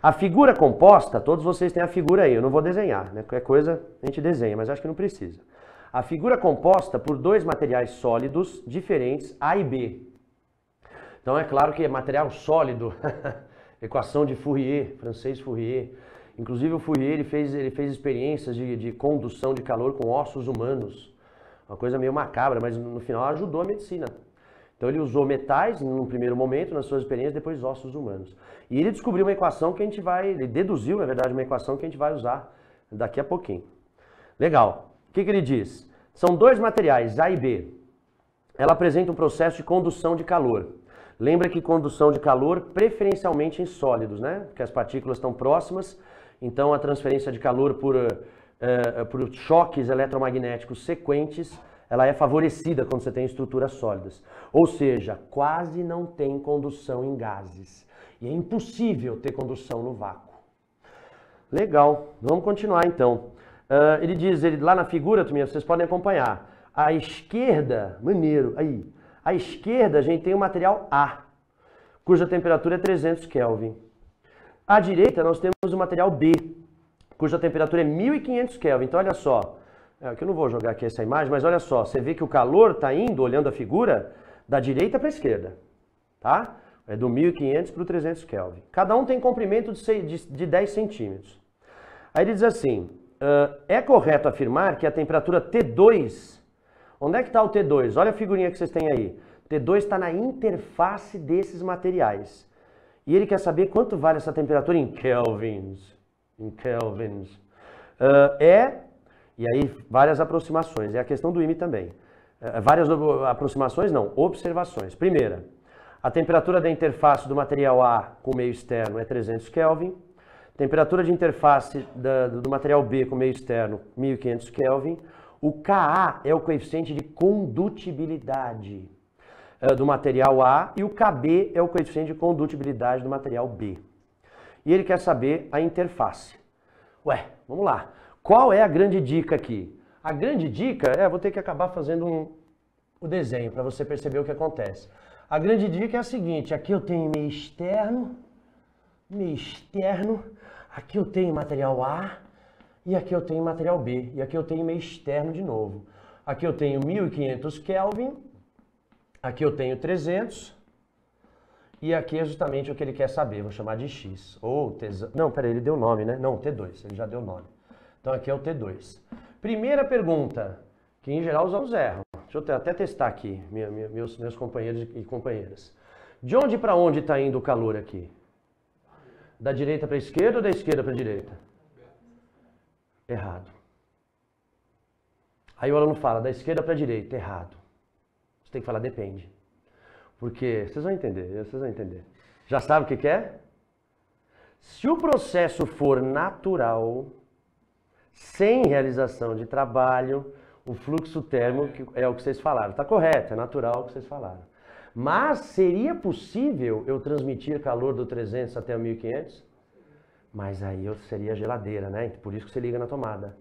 A figura composta, todos vocês têm a figura aí, eu não vou desenhar, né? Qualquer coisa a gente desenha, mas acho que não precisa. A figura composta por dois materiais sólidos diferentes, A e B. Então é claro que é material sólido, equação de Fourier, francês Fourier. Inclusive o Fourier ele fez experiências de condução de calor com ossos humanos. Uma coisa meio macabra, mas no final ajudou a medicina. Então ele usou metais num primeiro momento nas suas experiências, depois ossos humanos. E ele descobriu uma equação que a gente vai, ele deduziu na verdade uma equação que a gente vai usar daqui a pouquinho. Legal. O que ele diz? São dois materiais, A e B. Ela apresenta um processo de condução de calor. Lembra que condução de calor preferencialmente em sólidos, né? Porque as partículas estão próximas, então a transferência de calor por choques eletromagnéticos sequentes, ela é favorecida quando você tem estruturas sólidas. Ou seja, quase não tem condução em gases. E é impossível ter condução no vácuo. Legal, vamos continuar então. Ele diz, lá na figura, turminha, vocês podem acompanhar. À esquerda, maneiro, aí. À esquerda a gente tem o material A, cuja temperatura é 300 Kelvin. À direita nós temos o material B, cuja temperatura é 1500 Kelvin. Então olha só, aqui eu não vou jogar aqui essa imagem, mas olha só, você vê que o calor está indo, olhando a figura, da direita para a esquerda, tá? É do 1500 para o 300 Kelvin. Cada um tem comprimento de 10 centímetros. Aí ele diz assim, é correto afirmar que a temperatura T2, onde é que está o T2? Olha a figurinha que vocês têm aí. T2 está na interface desses materiais. E ele quer saber quanto vale essa temperatura em kelvins. Em kelvins. E aí várias aproximações. É a questão do IME também. Várias aproximações, não, observações. Primeira, a temperatura da interface do material A com meio externo é 300 Kelvin. Temperatura de interface do material B com meio externo, 1500 Kelvin. O Ka é o coeficiente de condutibilidade do material A e o Kb é o coeficiente de condutibilidade do material B. E ele quer saber a interface. Ué, vamos lá. Qual é a grande dica aqui? A grande dica vou ter que acabar fazendo o desenho para você perceber o que acontece. A grande dica é a seguinte, aqui eu tenho meio externo, aqui eu tenho material A, e aqui eu tenho material B, e aqui eu tenho meio externo de novo. Aqui eu tenho 1500 Kelvin, aqui eu tenho 300, e aqui é justamente o que ele quer saber, vou chamar de X, ou T... Não, peraí, ele deu nome, né? Não, T2, ele já deu nome. Então aqui é o T2. Primeira pergunta, que em geral os alunos erram. Deixa eu até testar aqui, meus companheiros e companheiras. De onde para onde está indo o calor aqui? Da direita para a esquerda ou da esquerda para a direita? Errado. Aí o aluno fala, da esquerda para a direita, errado. Você tem que falar, depende. Porque, vocês vão entender. Já sabe o que é? Se o processo for natural, sem realização de trabalho, o fluxo térmico é o que vocês falaram. Está correto, é natural o que vocês falaram. Mas seria possível eu transmitir calor do 300 até o 1500? Mas aí eu seria geladeira, né? Por isso que você liga na tomada.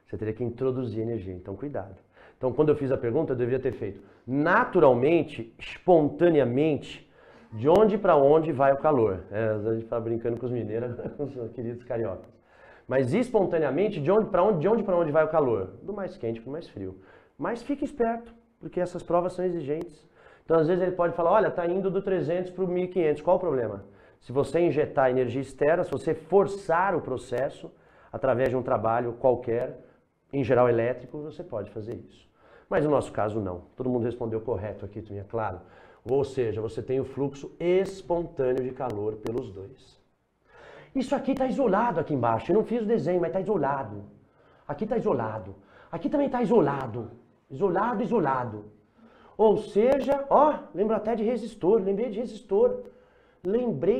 Você teria que introduzir energia, então cuidado. Então quando eu fiz a pergunta eu deveria ter feito naturalmente, espontaneamente, de onde para onde vai o calor? A gente está brincando com os mineiros, com os queridos cariocas. Mas espontaneamente, de onde para onde vai o calor? Do mais quente para o mais frio. Mas fique esperto, porque essas provas são exigentes. Então às vezes ele pode falar, olha, está indo do 300 para o 1500, qual o problema? Se você injetar energia externa, se você forçar o processo, através de um trabalho qualquer, em geral elétrico, você pode fazer isso. Mas no nosso caso não. Todo mundo respondeu correto aqui, é claro. Ou seja, você tem o fluxo espontâneo de calor pelos dois. Isso aqui está isolado aqui embaixo. Eu não fiz o desenho, mas está isolado. Aqui está isolado. Aqui também está isolado. Isolado, isolado. Ou seja, ó, lembro até de resistor. Lembrei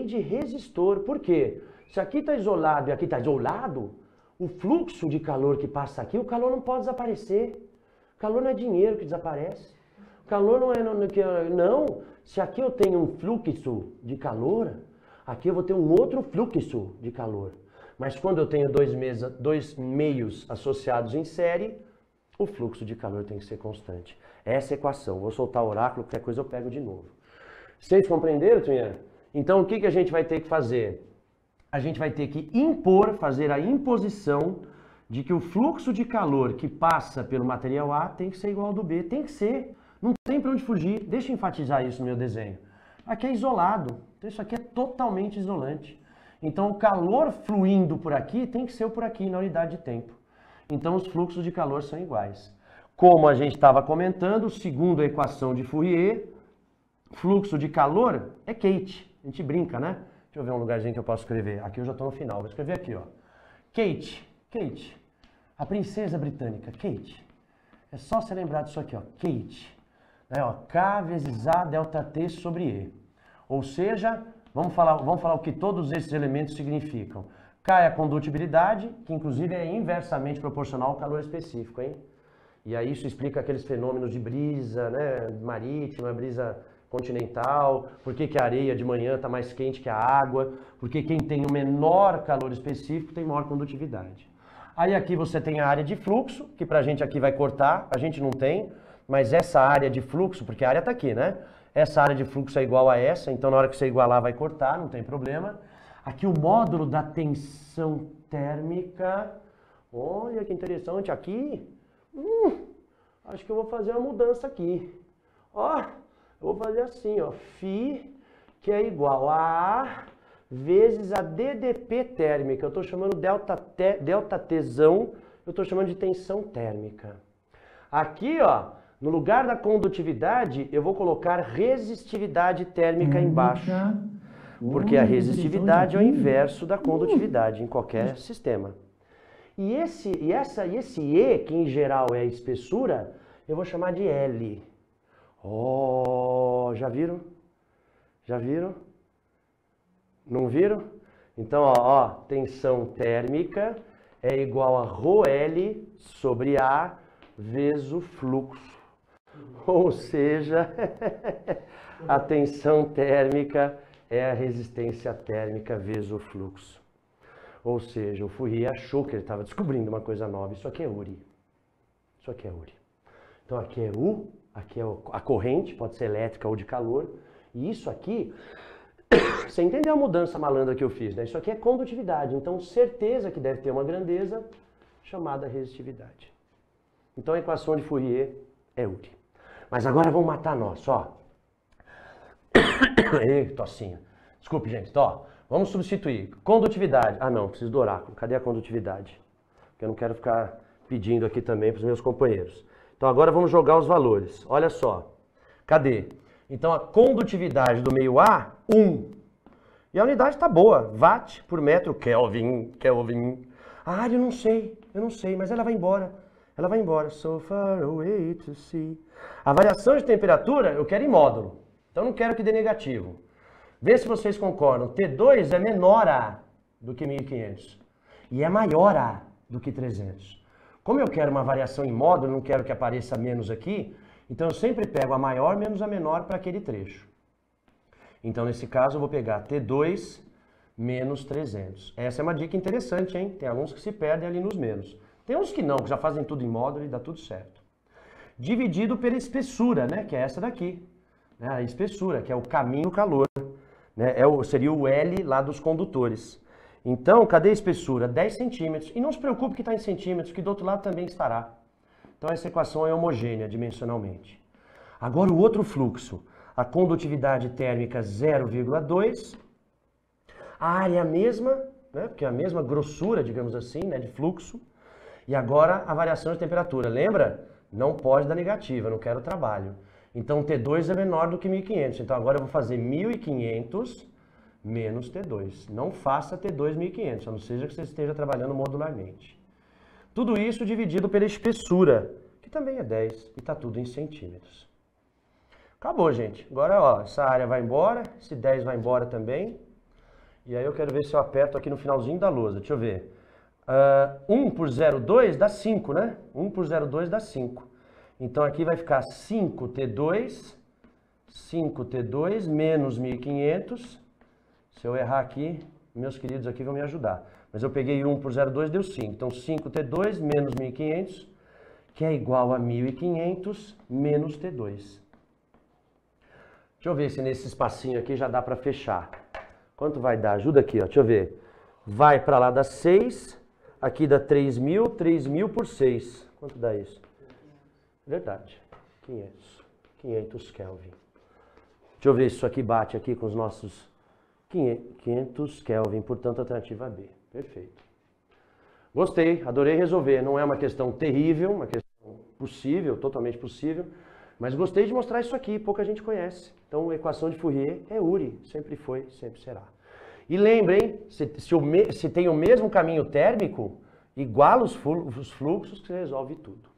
de resistor. Por quê? Se aqui está isolado e aqui está isolado, o fluxo de calor que passa aqui, o calor não pode desaparecer. O calor não é dinheiro que desaparece. O calor não é... Não, se aqui eu tenho um fluxo de calor, aqui eu vou ter um outro fluxo de calor. Mas quando eu tenho dois meios associados em série, o fluxo de calor tem que ser constante. Essa é a equação. Vou soltar o oráculo, qualquer coisa eu pego de novo. Vocês compreenderam, Tunha? Então o que a gente vai ter que fazer? a gente vai ter que impor, fazer a imposição de que o fluxo de calor que passa pelo material A tem que ser igual ao do B. Tem que ser. Não tem para onde fugir. Deixa eu enfatizar isso no meu desenho. Aqui é isolado. Então isso aqui é totalmente isolante. Então o calor fluindo por aqui tem que ser por aqui na unidade de tempo. Então os fluxos de calor são iguais. Como a gente estava comentando, segundo a equação de Fourier, fluxo de calor é Kate. A gente brinca, né? Deixa eu ver um lugarzinho que eu posso escrever. Aqui eu já estou no final. Vou escrever aqui, ó. Kate. A princesa britânica, Kate. É só você lembrar disso aqui, ó. Kate. É, ó, K vezes A delta T sobre E. Ou seja, vamos falar o que todos esses elementos significam. K é a condutibilidade, que inclusive é inversamente proporcional ao calor específico, hein? E aí isso explica aqueles fenômenos de brisa, né, marítima, brisa continental, por que a areia de manhã está mais quente que a água, porque quem tem o menor calor específico tem maior condutividade. Aí aqui você tem a área de fluxo, que pra gente aqui vai cortar, a gente não tem, mas essa área de fluxo, porque a área está aqui, né? Essa área de fluxo é igual a essa, então na hora que você igualar vai cortar, não tem problema. Aqui o módulo da tensão térmica, olha que interessante, aqui, acho que eu vou fazer uma mudança aqui. Ó, eu vou fazer assim, ó, Φ, que é igual a A vezes a DDP térmica. Eu estou chamando delta Tzão, eu estou chamando de tensão térmica. Aqui, ó, no lugar da condutividade, eu vou colocar resistividade térmica embaixo. Porque a resistividade é o inverso da condutividade em qualquer sistema. E esse E, que em geral é a espessura, eu vou chamar de L. Oh, já viram? Já viram? Não viram? Então, ó, tensão térmica é igual a ρL sobre A vezes o fluxo. Ou seja, a tensão térmica é a resistência térmica vezes o fluxo. Ou seja, o Fourier achou que ele estava descobrindo uma coisa nova. Isso aqui é URI. Isso aqui é URI. Então aqui é U, aqui é a corrente, pode ser elétrica ou de calor. E isso aqui, você entendeu a mudança malandra que eu fiz, né? Isso aqui é condutividade. Então certeza que deve ter uma grandeza chamada resistividade. Então a equação de Fourier é URI. Mas agora vamos matar nós, ó. Ei, tossinha. Desculpe, gente. Ó, vamos substituir. Condutividade. Ah, não, preciso do oráculo. Cadê a condutividade? Porque eu não quero ficar pedindo aqui também para os meus companheiros. Então agora vamos jogar os valores. Olha só. Cadê? Então a condutividade do meio A, 1. E a unidade está boa. Watt por metro Kelvin. Ah, eu não sei, mas ela vai embora. Ela vai embora. So far away to see. A variação de temperatura eu quero em módulo. Então não quero que dê negativo. Vê se vocês concordam. T2 é menor A do que 1500. E é maior A do que 300. Como eu quero uma variação em módulo, não quero que apareça menos aqui, então eu sempre pego a maior menos a menor para aquele trecho. Então nesse caso eu vou pegar T2 menos 300. Essa é uma dica interessante, hein? Tem alunos que se perdem ali nos menos. Tem uns que não, que já fazem tudo em módulo e dá tudo certo. Dividido pela espessura, né? Que é essa daqui. A espessura, que é o caminho calor. Né? Seria o L lá dos condutores. Então, cadê a espessura? 10 centímetros. E não se preocupe que está em centímetros, que do outro lado também estará. Então essa equação é homogênea dimensionalmente. Agora o outro fluxo. A condutividade térmica 0,2. A área é a mesma, né? Porque é a mesma grossura, digamos assim, né? De fluxo. E agora a variação de temperatura. Lembra? Não pode dar negativa, não quero trabalho. Então T2 é menor do que 1500. Então agora eu vou fazer 1500 menos T2. Não faça T2 1500, a não seja que você esteja trabalhando modularmente. Tudo isso dividido pela espessura, que também é 10, e está tudo em centímetros. Acabou, gente. Agora, ó, essa área vai embora, esse 10 vai embora também. E aí eu quero ver se eu aperto aqui no finalzinho da lousa. Deixa eu ver. 1 por 0,2 dá 5, né? 1 por 0,2 dá 5. Então aqui vai ficar 5T2 menos 1500. Se eu errar aqui, meus queridos aqui vão me ajudar. Mas eu peguei 1 por 0,2, deu 5. Então 5T2 menos 1500, que é igual a 1500 menos T2. Deixa eu ver se nesse espacinho aqui já dá para fechar. Quanto vai dar? Ajuda aqui, ó. Deixa eu ver. vai para lá dá 6, aqui dá 3.000, 3.000 por 6. Quanto dá isso? Verdade, 500 Kelvin. Deixa eu ver se isso aqui bate aqui com os nossos 500 Kelvin, portanto, alternativa B. Perfeito. Gostei, adorei resolver. Não é uma questão terrível, uma questão possível, totalmente possível, mas gostei de mostrar isso aqui, pouca gente conhece. Então, a equação de Fourier é URI, sempre foi, sempre será. E lembrem, se tem o mesmo caminho térmico, iguala os fluxos que você resolve tudo.